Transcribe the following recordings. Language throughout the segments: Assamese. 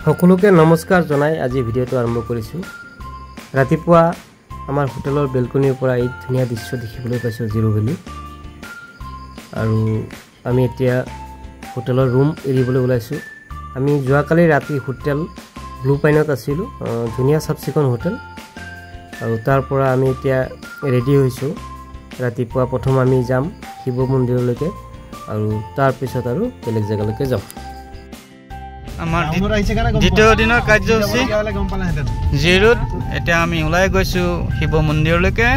সকলোকে নমস্কাৰ জনাই আজি ভিডিঅ'টো আৰম্ভ কৰিছোঁ। ৰাতিপুৱা আমাৰ হোটেলৰ বেলকনিৰ পৰা এই ধুনীয়া দৃশ্য দেখিবলৈ পাইছোঁ জিৰো ভেলী। আৰু আমি এতিয়া হোটেলৰ ৰুম এৰিবলৈ ওলাইছোঁ। আমি যোৱাকালি ৰাতি হোটেল ব্লু পাইনত আছিলোঁ, ধুনীয়া চাফ চিকুণ হোটেল। আৰু তাৰ পৰা আমি এতিয়া ৰেডি হৈছোঁ। ৰাতিপুৱা প্ৰথম আমি যাম শিৱ মন্দিৰলৈকে আৰু তাৰপিছত আৰু বেলেগ জেগালৈকে যাম। আমাৰ দ্বিতীয় দিনৰ কাৰ্যসূচী জিৰোত এতিয়া আমি ওলাই গৈছোঁ শিৱ মন্দিৰলৈকে।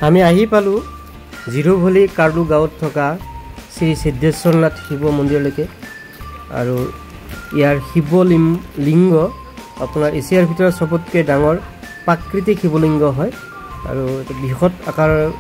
আমি আহি পালোঁ জিৰো ভেলী কাৰ্লু গাঁৱত থকা শ্ৰী সিদ্ধেশ্বৰনাথ শিৱ মন্দিৰলৈকে। আৰু ইয়াৰ শিৱলিংগ আপোনাৰ এছিয়াৰ ভিতৰত চবতকৈ ডাঙৰ প্ৰাকৃতিক শিৱলিংগ হয় আৰু বৃহৎ আকাৰৰ।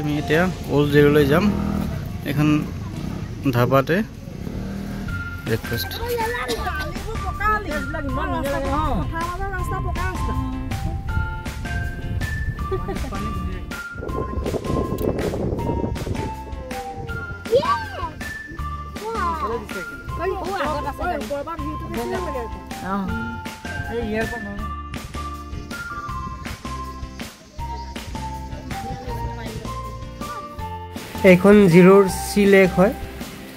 আমি এতিয়া ওল্ড জিৰোলৈ যাম। এখন ধাবাতে ব্ৰেকফাষ্ট। এইখন জিৰোৰ চি লেক হয়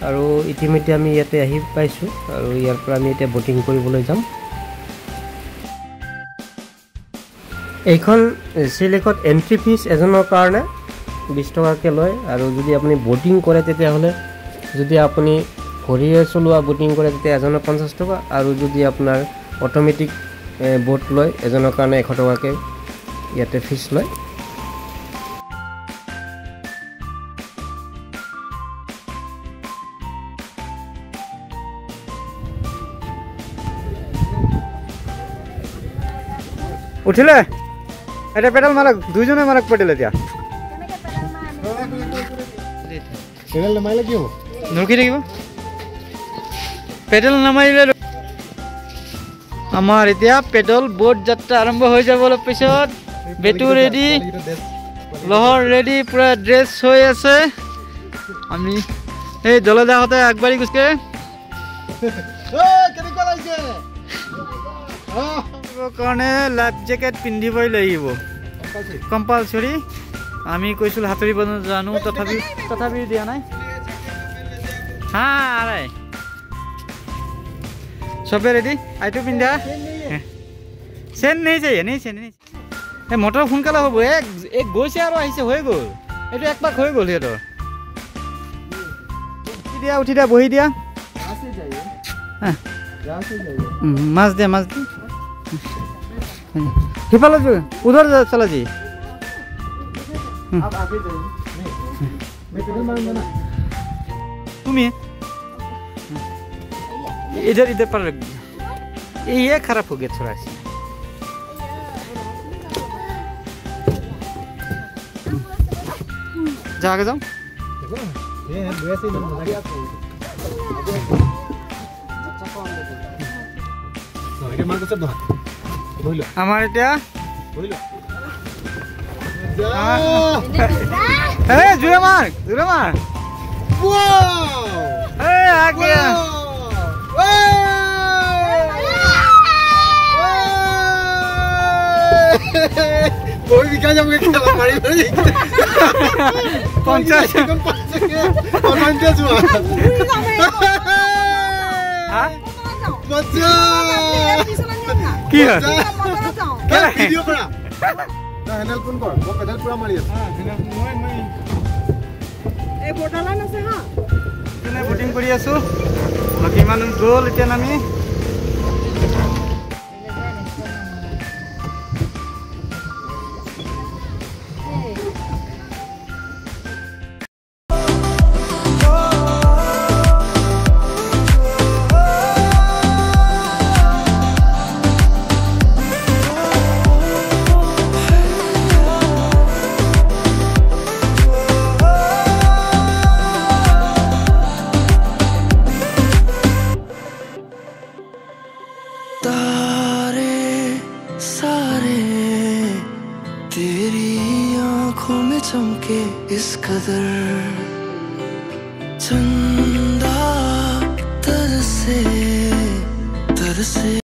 আৰু ইতিমধ্যে আমি ইয়াতে আহি পাইছোঁ আৰু ইয়াৰ পৰা আমি এতিয়া ব'টিং কৰিবলৈ যাম। এইখন চি লেকত এণ্ট্ৰি ফিজ এজনৰ কাৰণে 20 টকাকৈ লয়। আৰু যদি আপুনি ব'টিং কৰে তেতিয়াহ'লে যদি আপুনি ভৰিৰে চলোৱা ব'টিং কৰে তেতিয়া এজনৰ 50 টকা, আৰু যদি আপোনাৰ অট'মেটিক ব'ট লয় এজনৰ কাৰণে 100 টকাকৈ ইয়াতে ফিজ লয়। উঠিলে এটা পেডাল মাৰক, দুইজনে মাৰক পেডেল। এতিয়া পেডেল নামাৰিলে কি হ'ব? নৰখি থাকিব। পেডেল নামাৰিলে আমাৰ এতিয়া পেডল বোট যাত্ৰা আৰম্ভ হৈ যাব। অলপ পিছত বেটু ৰেডি, লহৰ ৰেডি, পুৰা ড্ৰেছ হৈ আছে। আমি এই জলদাহঁতে আগবাঢ়ি গৈছে। কাৰণে লাইফ জেকেট পিন্ধিবই লাগিব, কম্পালচৰি। আমি কৈছিলোঁ সাঁতুৰিব জানো, তথাপি দিয়া নাই। হা আৰে চবে ৰেডি, আইটো পিন্ধা। চেন নেই যায়, নেই চেন নেই। এই মটৰ সোনকালে হ'ব। এক গৈছে আৰু আহিছে, হৈ গ'ল। এইটো এক পাক হৈ গ'ল সিহঁতৰ। উঠি দিয়া, বহি দিয়া। মাছ দিয়া, মাছ দি সিফালে উধৰ চলা जी। তুমি इधर पर ये खराब हो गया थोड़ा सा। जाके जाओ। আমার এটা জুড়ে মার, জুড়ে মার। आ गया। कोई भी क्या जाओगे खेला मारी भाई 50 सेकंड 5 सेकंड और 50 हुआ। हां बच्चा কি হয়? ভিডিও করা হেণ্ডেল কোন কৰ মই পেডেল পুৰা মাৰি আছো এই বৰ্ডালাইন আছে হা এনে বুটিং কৰি আছো বাকি মানুহ গ'ল এতিয়া নামি तेरी आंखों में चमके इस कदर चंदा तरसे